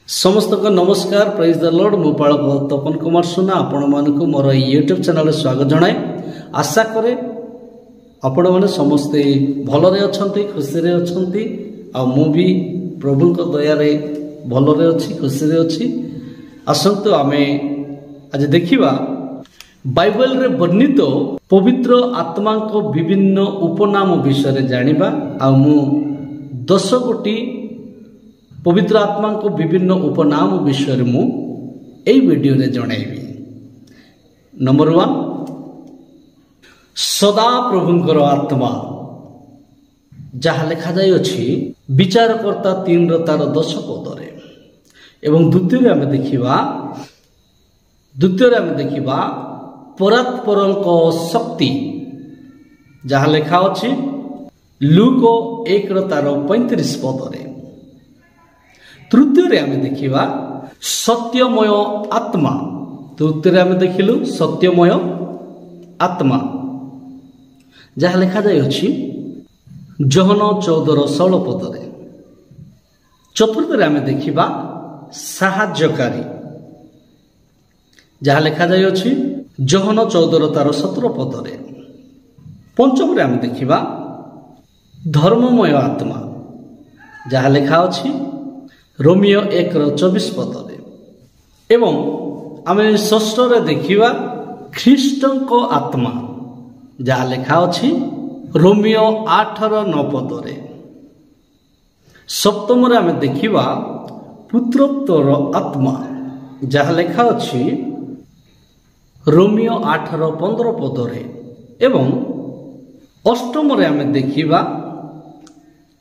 समस्त को नमस्कार प्रेज द लॉर्ड मु पालक तपन कुमार सुना आपण मानक मोर यूट्यूब चैनल स्वागत जनाए। आशा करे आपण माने समस्ते भलरे अछंती खुशी रे अछंती आ मु भी प्रभु को दया रे भलरे अछि खुशी रे अछि। आसंतु आमे आज देखिबा बाइबल रे वर्णित पवित्र आत्मा को विभिन्न उपनाम विषय रे जानिबा आ मु 10 गोटी पवित्र आत्मा को विभिन्न उपनाम विषय मु एई वीडियो रे जणाइबी। नंबर 1 सदा प्रभुंकर आत्मा जहा लिखा जाय अछि विचारकर्ता 3 रो तार 10 पद रे। एवं द्वितीय रे देखिबा परात्परंक शक्ति जहा लिखा अछि लूक 1 रो तार 35 पद रे। तृतीय रे आमे देखिबा सत्यमय आत्मा। तृतीय रे आमे देखिलु सत्यमय आत्मा जहा लिखा जाय अछि जोहन 14 रो 16 पद रे। चतुर्थ रे आमे देखिबा सहायकारी जहा लिखा जाय अछि जोहन 14 रो तार 17 पद रे। पंचम रे आमे देखिबा धर्ममय आत्मा जहा लिखा अछि रोमियो 1 रो 24 पद रे। एवं आमे षष्ठ रे देखिबा ख्रीष्टन को आत्मा जहा लिखा अछि रोमियो 8 रो 9 पद रे। सप्तम रे आमे देखिबा पुत्रत्वर आत्मा जहा लिखा अछि रोमियो 8 रो 15 पद रे। एवं अष्टम रे आमे देखिबा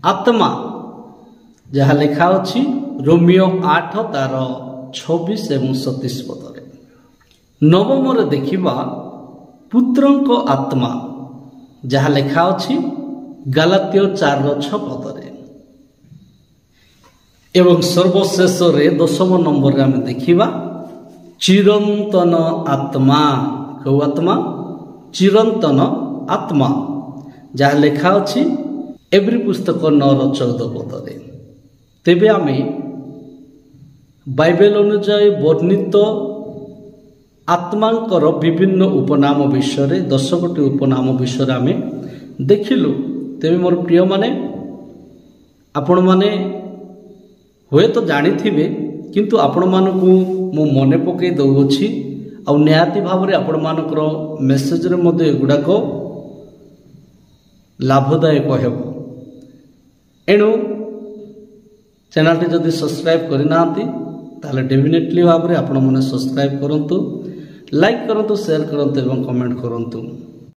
आत्मा जहा लिखा अछि रोमियो 8 तार 26 एवं 27 पद रे। नवम रे देखिबा पुत्रंक आत्मा जहा लिखा अछि गलातियो 4 रो 6 पद रे। एवं सर्वशेष रे दशम नंबर रे हम देखिबा चिरंतन आत्मा। को आत्मा? चिरंतन आत्मा जहा लिखा अछि एब्री पुस्तक 9 रो 14 पद रे। तेबे आमे बाइबल अनुसार वर्णित आत्मांकर विभिन्न उपनाम विषय 10 गोटी उपनाम विषय आमे देखिलु। तेबे मोर प्रिय माने आपण माने होय तो जानी थिबे किंतु आपण मानकु मो मने पकई दउछि आ निहाती भाबरे आपण मानकर मेसेज रे मध्ये एगुडा को लाभदायक हेबो। एणु चैनल टी जदि सब्सक्राइब करना ताले डेफिनेटली भाव में आपण मैंने सब्सक्राइब करंतु, लाइक करंतु, शेयर करंतु एवं कमेंट करंतु।